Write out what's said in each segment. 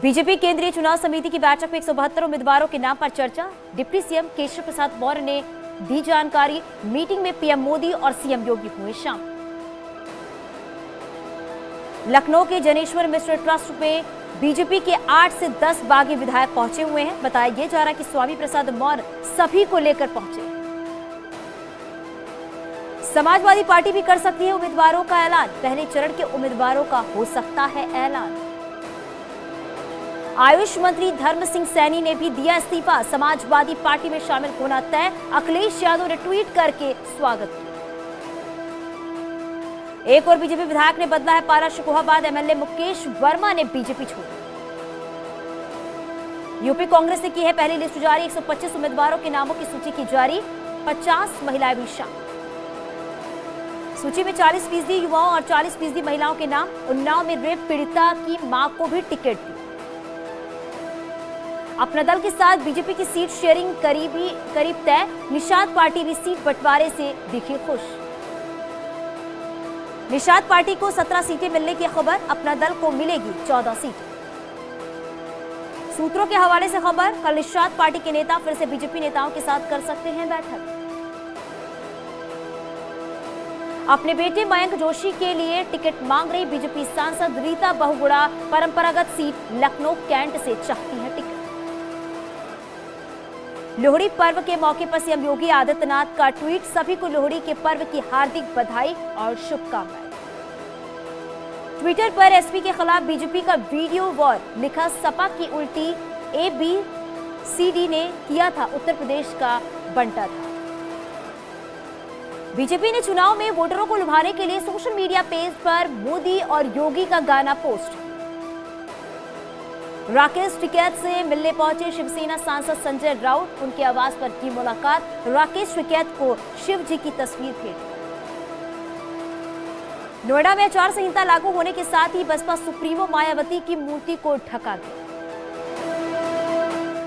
BJP केंद्रीय चुनाव समिति की बैठक में 172 उम्मीदवारों के नाम पर चर्चा। डिप्टी सीएम केशव प्रसाद मौर्य ने दी जानकारी। मीटिंग में पीएम मोदी और सीएम योगी हुए शामिल। लखनऊ के जनेश्वर मिश्र ट्रस्ट में बीजेपी के 8 से 10 बागी विधायक पहुंचे हुए हैं। बताया जा रहा है कि स्वामी प्रसाद मौर्य सभी को लेकर पहुंचे। समाजवादी पार्टी भी कर सकती है उम्मीदवारों का ऐलान। पहले चरण के उम्मीदवारों का हो सकता है ऐलान। आयुष मंत्री धर्म सिंह सैनी ने भी दिया इस्तीफा। समाजवादी पार्टी में शामिल होना तय। अखिलेश यादव ने ट्वीट करके स्वागत किया। एक और बीजेपी विधायक ने बदला है पारा। शिकोहाबाद एमएलए मुकेश वर्मा ने बीजेपी छोड़ी। यूपी कांग्रेस ने की है पहली लिस्ट जारी। 125 उम्मीदवारों के नामों की सूची की जारी। 50 महिलाएं भी शामिल। सूची में 40% युवाओं और 40% महिलाओं के नाम। उन्नाव में रेप पीड़िता की मां को भी टिकट दी। अपना दल के साथ बीजेपी की सीट शेयरिंग करीब तय। निषाद पार्टी भी सीट बंटवारे से दिखी खुश। निषाद पार्टी को 17 सीटें मिलने की खबर। अपना दल को मिलेगी 14 सीटें। सूत्रों के हवाले से खबर, कल निषाद पार्टी के नेता फिर से बीजेपी नेताओं के साथ कर सकते हैं बैठक। अपने बेटे मयंक जोशी के लिए टिकट मांग रही बीजेपी सांसद रीता बहुगुणा परंपरागत सीट लखनऊ कैंट से चाहती है टिकट। लोहड़ी पर्व के मौके पर सीएम योगी आदित्यनाथ का ट्वीट। सभी को लोहड़ी के पर्व की हार्दिक बधाई और शुभकामनाएं। ट्विटर पर एसपी के खिलाफ बीजेपी का वीडियो वॉर। लिखा, सपा की उल्टी ABCD ने किया था, उत्तर प्रदेश का बंटा था। बीजेपी ने चुनाव में वोटरों को लुभाने के लिए सोशल मीडिया पेज पर मोदी और योगी का गाना पोस्ट। राकेश टिकैत से मिलने पहुंचे शिवसेना सांसद संजय राउत। उनके आवास पर की मुलाकात। राकेश टिकैत को शिव जी की तस्वीर भेंट। नोएडा में आचार संहिता लागू होने के साथ ही बसपा सुप्रीमो मायावती की मूर्ति को ढका गया।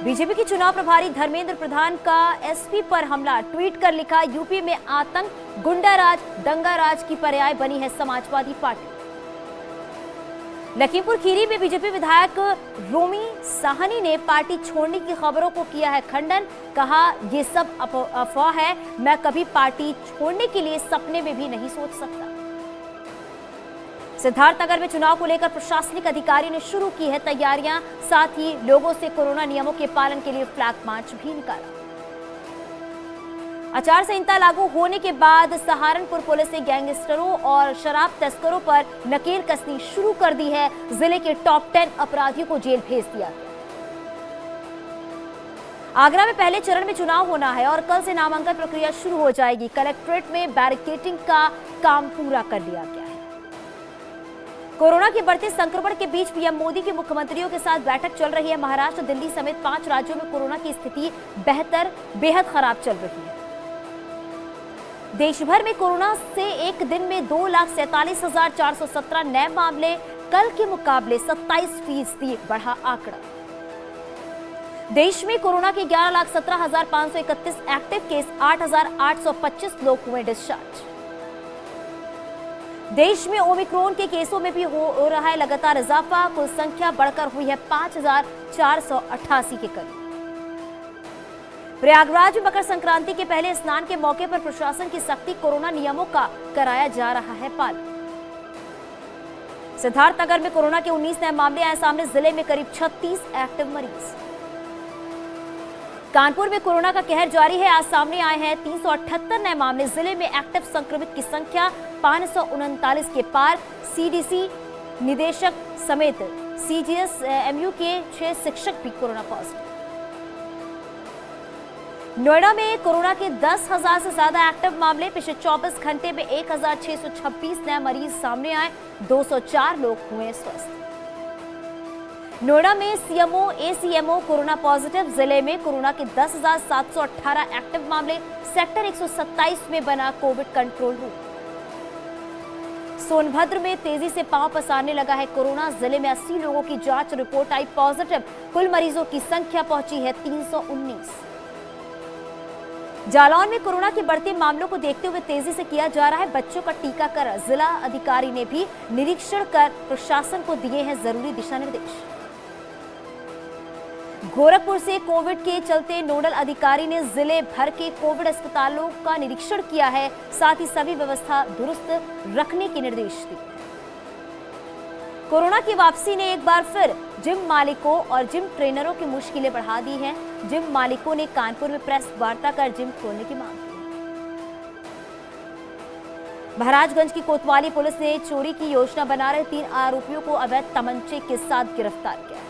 बीजेपी की चुनाव प्रभारी धर्मेंद्र प्रधान का एसपी पर हमला। ट्वीट कर लिखा, यूपी में आतंक, गुंडाराज, दंगाराज की पर्याय बनी है समाजवादी पार्टी। लखीमपुर खीरी में बीजेपी विधायक रोमी साहनी ने पार्टी छोड़ने की खबरों को किया है खंडन। कहा, ये सब अफवाह है, मैं कभी पार्टी छोड़ने के लिए सपने में भी नहीं सोच सकता। सिद्धार्थनगर में चुनाव को लेकर प्रशासनिक अधिकारी ने शुरू की है तैयारियां। साथ ही लोगों से कोरोना नियमों के पालन के लिए फ्लैग मार्च भी निकाला। आचार संहिता लागू होने के बाद सहारनपुर पुलिस ने गैंगस्टरों और शराब तस्करों पर नकेल कसनी शुरू कर दी है। जिले के टॉप 10 अपराधियों को जेल भेज दिया। आगरा में पहले चरण में चुनाव होना है और कल से नामांकन प्रक्रिया शुरू हो जाएगी। कलेक्ट्रेट में बैरिकेडिंग का काम पूरा कर लिया गया है। कोरोना के बढ़ते संक्रमण के बीच पीएम मोदी के मुख्यमंत्रियों के साथ बैठक चल रही है। महाराष्ट्र, दिल्ली समेत 5 राज्यों में कोरोना की स्थिति बेहद खराब चल रही है। देश भर में कोरोना से एक दिन में 2,47,417 नए मामले। कल के मुकाबले 27% बढ़ा आंकड़ा। देश में कोरोना के 11,17,531 एक्टिव केस। 8,825 लोग हुए डिस्चार्ज। देश में ओमिक्रॉन के केसों में भी हो रहा है लगातार इजाफा। कुल संख्या बढ़कर हुई है 5,488 के करीब। प्रयागराज में मकर संक्रांति के पहले स्नान के मौके पर प्रशासन की सख्ती। कोरोना नियमों का कराया जा रहा है पालन। सिद्धार्थनगर में कोरोना के 19 नए मामले आए सामने। जिले में करीब 36 एक्टिव मरीज। कानपुर में कोरोना का कहर जारी है। आज सामने आए हैं 378 नए मामले। जिले में एक्टिव संक्रमित की संख्या 539 के पार। CDC निदेशक समेत CGS-MU के 6 शिक्षक भी कोरोना पॉजिटिव। नोएडा में कोरोना के 10,000 से ज्यादा एक्टिव मामले। पिछले 24 घंटे में 1,626 नए मरीज सामने आए। 204 लोग हुए स्वस्थ। नोएडा में CMO ACMO कोरोना पॉजिटिव। जिले में कोरोना के 10,718 एक्टिव मामले। सेक्टर 127 में बना कोविड कंट्रोल रूम। सोनभद्र में तेजी से पांव पसारने लगा है कोरोना। जिले में 80 लोगों की जांच रिपोर्ट आई पॉजिटिव। कुल मरीजों की संख्या पहुंची है 319। जालौन में कोरोना के बढ़ते मामलों को देखते हुए तेजी से किया जा रहा है बच्चों का टीकाकरण। जिला अधिकारी ने भी निरीक्षण कर प्रशासन को दिए हैं जरूरी दिशा निर्देश। गोरखपुर से कोविड के चलते नोडल अधिकारी ने जिले भर के कोविड अस्पतालों का निरीक्षण किया है, साथ ही सभी व्यवस्था दुरुस्त रखने के निर्देश दिए। कोरोना की वापसी ने एक बार फिर जिम मालिकों और जिम ट्रेनरों की मुश्किलें बढ़ा दी हैं। जिम मालिकों ने कानपुर में प्रेस वार्ता कर जिम खोलने की मांग की। महाराजगंज की कोतवाली पुलिस ने चोरी की योजना बना रहे 3 आरोपियों को अवैध तमंचे के साथ गिरफ्तार किया है।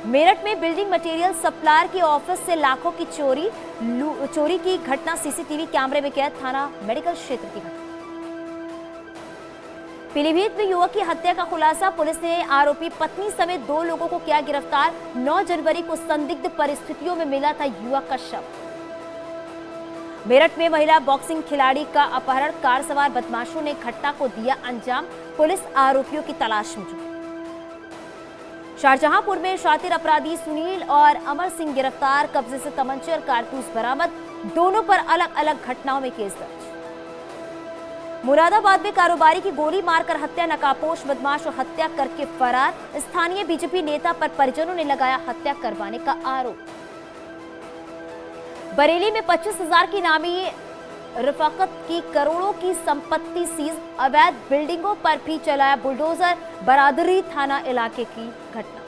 मेरठ में बिल्डिंग मटेरियल सप्लायर के ऑफिस से लाखों की चोरी की घटना सीसीटीवी कैमरे में कैद, थाना मेडिकल क्षेत्र की घटना। पीलीभीत में युवक की हत्या का खुलासा, पुलिस ने आरोपी पत्नी समेत 2 लोगों को किया गिरफ्तार। 9 जनवरी को संदिग्ध परिस्थितियों में मिला था युवक का शव। मेरठ में महिला बॉक्सिंग खिलाड़ी का अपहरण, कार सवार बदमाशों ने घटना को दिया अंजाम, पुलिस आरोपियों की तलाश में जुटी। शाहजहांपुर में शातिर अपराधी सुनील और अमर सिंह गिरफ्तार, कब्जे से तमंचे और कारतूस बरामद, दोनों पर अलग अलग घटनाओं में केस दर्ज। मुरादाबाद में कारोबारी की गोली मारकर हत्या, नकाबपोश बदमाश और हत्या करके फरार, स्थानीय बीजेपी नेता पर परिजनों ने लगाया हत्या करवाने का आरोप। बरेली में 25,000 की नामी रफाकत की करोड़ों की संपत्ति सीज, अवैध बिल्डिंगों पर भी चलाया बुलडोजर, बरादरी थाना इलाके की घटना।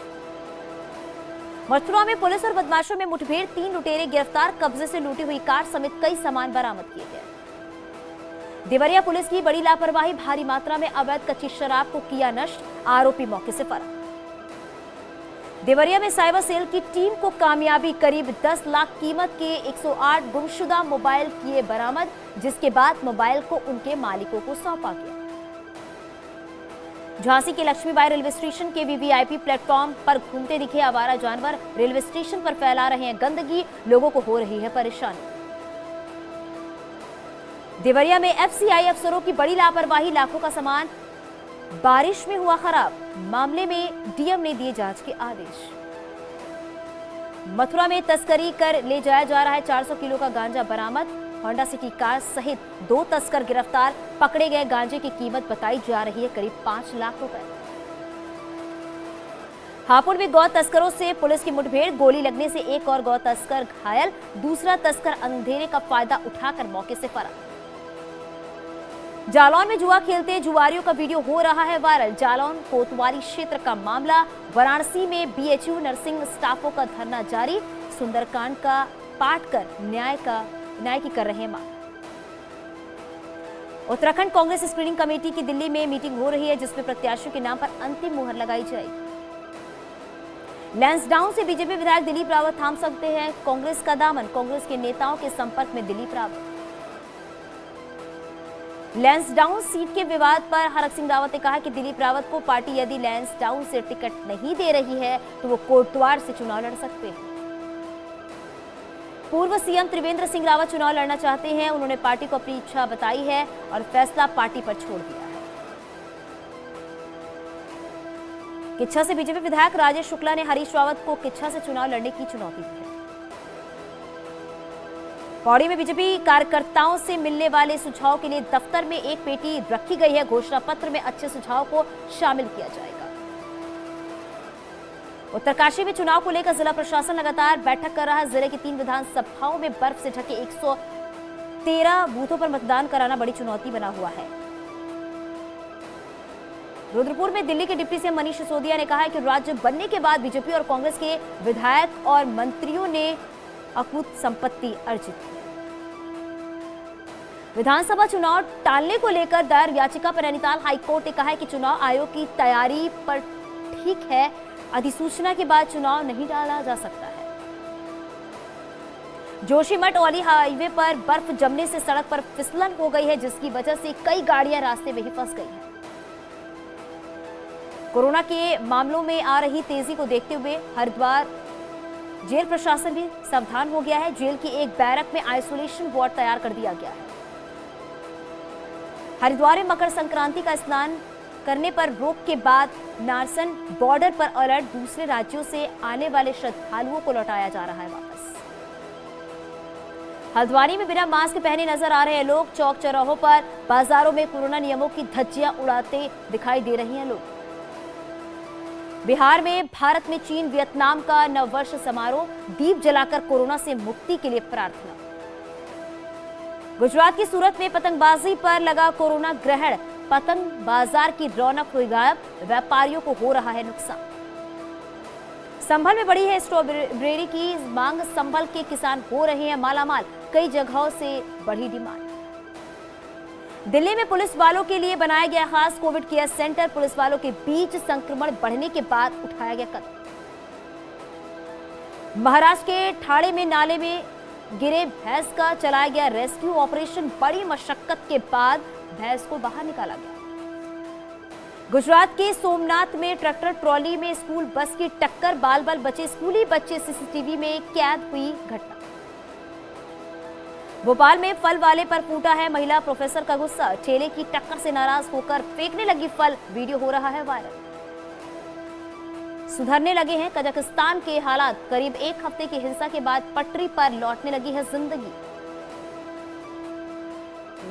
मथुरा में पुलिस और बदमाशों में मुठभेड़, 3 लुटेरे गिरफ्तार, कब्जे से लूटी हुई कार समेत कई सामान बरामद किए गए। देवरिया पुलिस की बड़ी लापरवाही, भारी मात्रा में अवैध कच्ची शराब को किया नष्ट, आरोपी मौके से फरार। देवरिया में साइबर सेल की टीम को कामयाबी, करीब 10 लाख कीमत के 108 गुमशुदा मोबाइल किए बरामद, जिसके बाद मोबाइल को उनके मालिकों को सौंपा गया। झांसी के लक्ष्मीबाई रेलवे स्टेशन के वीवीआईपी प्लेटफॉर्म पर घूमते दिखे आवारा जानवर, रेलवे स्टेशन पर फैला रहे हैं गंदगी, लोगों को हो रही है परेशानी। देवरिया में एफसीआई अफसरों की बड़ी लापरवाही, लाखों का सामान बारिश में हुआ खराब, मामले में डीएम ने दिए जांच के आदेश। मथुरा में तस्करी कर ले जाया जा रहा है 400 किलो का गांजा बरामद, होंडा सिटी कार सहित 2 तस्कर गिरफ्तार, पकड़े गए गांजे की कीमत बताई जा रही है करीब 5 लाख रुपए। हापुड़ में गौ तस्करों से पुलिस की मुठभेड़, गोली लगने से एक और गौ तस्कर घायल, दूसरा तस्कर अंधेरे का फायदा उठाकर मौके से फरार। जालौन में जुआ खेलते जुआरियों का वीडियो हो रहा है वायरल, जालौन कोतवाली क्षेत्र का मामला। वाराणसी में बीएचयू नर्सिंग स्टाफों का धरना जारी, सुंदरकांड का पाठ कर न्याय की कर रहे हैं मांग। उत्तराखंड कांग्रेस स्क्रीनिंग कमेटी की दिल्ली में मीटिंग हो रही है, जिसमें प्रत्याशियों के नाम पर अंतिम मुहर लगाई जाएगी। लैंसडाउन से बीजेपी विधायक दिलीप रावत थाम सकते हैं कांग्रेस का दामन, कांग्रेस के नेताओं के संपर्क में दिलीप रावत। लैंसडाउन सीट के विवाद पर हरक सिंह रावत ने कहा कि दिलीप रावत को पार्टी यदि लैंसडाउन से टिकट नहीं दे रही है तो वो कोटद्वार से चुनाव लड़ सकते हैं। पूर्व सीएम त्रिवेंद्र सिंह रावत चुनाव लड़ना चाहते हैं, उन्होंने पार्टी को अपनी इच्छा बताई है और फैसला पार्टी पर छोड़ दिया है। किच्छा से बीजेपी विधायक राजेश शुक्ला ने हरीश रावत को किच्छा से चुनाव लड़ने की चुनौती दी है। पौड़ी में बीजेपी कार्यकर्ताओं से मिलने वाले सुझाव के लिए दफ्तर में एक पेटी रखी गई है, घोषणा पत्र में अच्छे सुझाव को शामिल किया जाएगा। उत्तरकाशी में चुनाव को लेकर जिला प्रशासन लगातार बैठक कर रहा है, जिले की 3 विधानसभाओं में बर्फ से ढके 113 बूथों पर मतदान कराना बड़ी चुनौती बना हुआ है। रुद्रपुर में दिल्ली के डिप्टी सीएम मनीष सिसोदिया ने कहा है कि राज्य बनने के बाद बीजेपी और कांग्रेस के विधायक और मंत्रियों ने अकूत संपत्ति अर्जित की। विधानसभा चुनाव टालने को लेकर दायर याचिका पर नैनीताल हाईकोर्ट ने कहा है कि चुनाव आयोग की तैयारी पर ठीक है, अधिसूचना के बाद चुनाव नहीं टाला जा सकता है। जोशीमठ औली हाईवे पर बर्फ जमने से सड़क पर फिसलन हो गई है, जिसकी वजह से कई गाड़ियां रास्ते में ही फंस गई हैं। कोरोना के मामलों में आ रही तेजी को देखते हुए हरिद्वार जेल प्रशासन भी सावधान हो गया है। जेल की एक बैरक में आइसोलेशन वार्ड तैयार कर दिया गया है। हरिद्वार में मकर संक्रांति का स्नान करने पर रोक के बाद नारसन बॉर्डर पर अलर्ट, दूसरे राज्यों से आने वाले श्रद्धालुओं को लौटाया जा रहा है वापस। हल्द्वानी में बिना मास्क पहने नजर आ रहे लोग, चौक चौराहों पर बाजारों में कोरोना नियमों की धज्जियां उड़ाते दिखाई दे रही हैं लोग। बिहार में भारत में चीन वियतनाम का नववर्ष समारोह, दीप जलाकर कोरोना से मुक्ति के लिए प्रार्थना। गुजरात की सूरत में पतंगबाजी पर लगा कोरोना ग्रहण, पतंग बाजार की रौनक हुई गायब, व्यापारियों को हो रहा है नुकसान। संभल में बढ़ी है स्ट्रॉबेरी की मांग, संभल के किसान हो रहे हैं मालामाल, कई जगहों से बढ़ी डिमांड। दिल्ली में पुलिस वालों के लिए बनाया गया खास कोविड केयर सेंटर, पुलिस वालों के बीच संक्रमण बढ़ने के बाद उठाया गया कदम। महाराष्ट्र के ठाणे में नाले में गिरे भैंस का चलाया गया रेस्क्यू ऑपरेशन, बड़ी मशक्कत के बाद भैंस को बाहर निकाला गया। गुजरात के सोमनाथ में ट्रैक्टर ट्रॉली में स्कूल बस की टक्कर, बाल बाल बचे स्कूली बच्चे सीसीटीवी में कैद हुई घटना। भोपाल में फल वाले पर फूटा है महिला प्रोफेसर का गुस्सा, ठेले की टक्कर से नाराज होकर फेंकने लगी फल, वीडियो हो रहा है वायरल। सुधरने लगे हैं कजाकिस्तान के हालात, करीब एक हफ्ते की हिंसा के बाद पटरी पर लौटने लगी है जिंदगी।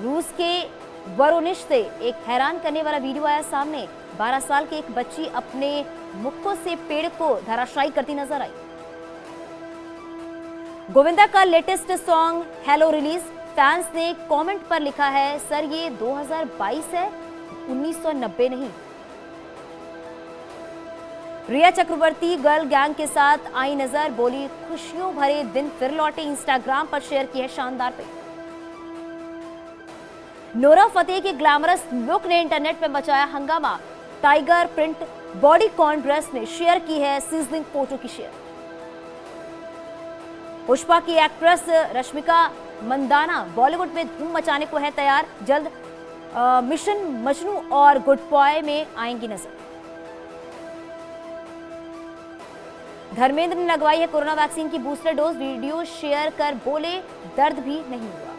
रूस के वोरोनिश से एक हैरान करने वाला वीडियो आया सामने, 12 साल की एक बच्ची अपने मुक्कों से पेड़ को धराशायी करती नजर आई। गोविंदा का latest song hello release, fans ने कमेंट पर लिखा है, सर ये 2022 है, 1990 नहीं। रिया चक्रवर्ती गर्ल गैंग के साथ आई नजर, बोली खुशियों भरे दिन फिर लौटे, इंस्टाग्राम पर शेयर की है शानदार पिक। नोरा फतेही के ग्लैमरस लुक ने इंटरनेट पर मचाया हंगामा, टाइगर प्रिंट बॉडीकॉन ड्रेस में शेयर की है सिजलिंग फोटो की शेयर। पुष्पा की एक्ट्रेस रश्मिका मंदाना बॉलीवुड में धूम मचाने को है तैयार, जल्द मिशन मजनू और गुड बॉय में आएंगी नजर। धर्मेंद्र ने लगवाई है कोरोना वैक्सीन की बूस्टर डोज, वीडियो शेयर कर बोले दर्द भी नहीं हुआ।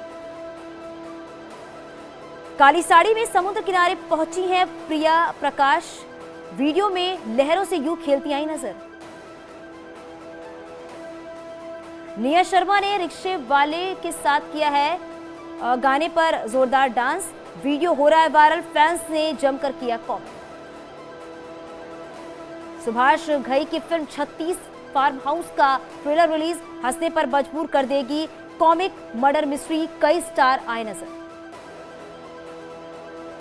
काली साड़ी में समुद्र किनारे पहुंची हैं प्रिया प्रकाश, वीडियो में लहरों से यूं खेलती आई नजर। निया शर्मा ने रिक्शे वाले के साथ किया है गाने पर जोरदार डांस, वीडियो हो रहा है वायरल, फैंस ने जमकर किया कमेंट। सुभाष घई की फिल्म 36 फार्म हाउस का ट्रेलर रिलीज, हंसने पर मजबूर कर देगी कॉमिक मर्डर मिस्ट्री, कई स्टार आए नजर।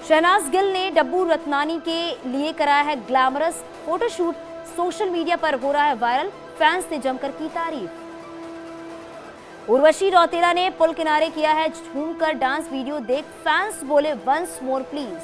शहनाज गिल ने डब्बू रत्नानी के लिए कराया है ग्लैमरस फोटोशूट, सोशल मीडिया पर हो रहा है वायरल, फैंस ने जमकर की तारीफ। उर्वशी रौतेला ने पुल किनारे किया है झूमकर डांस, वीडियो देख फैंस बोले वंस मोर प्लीज।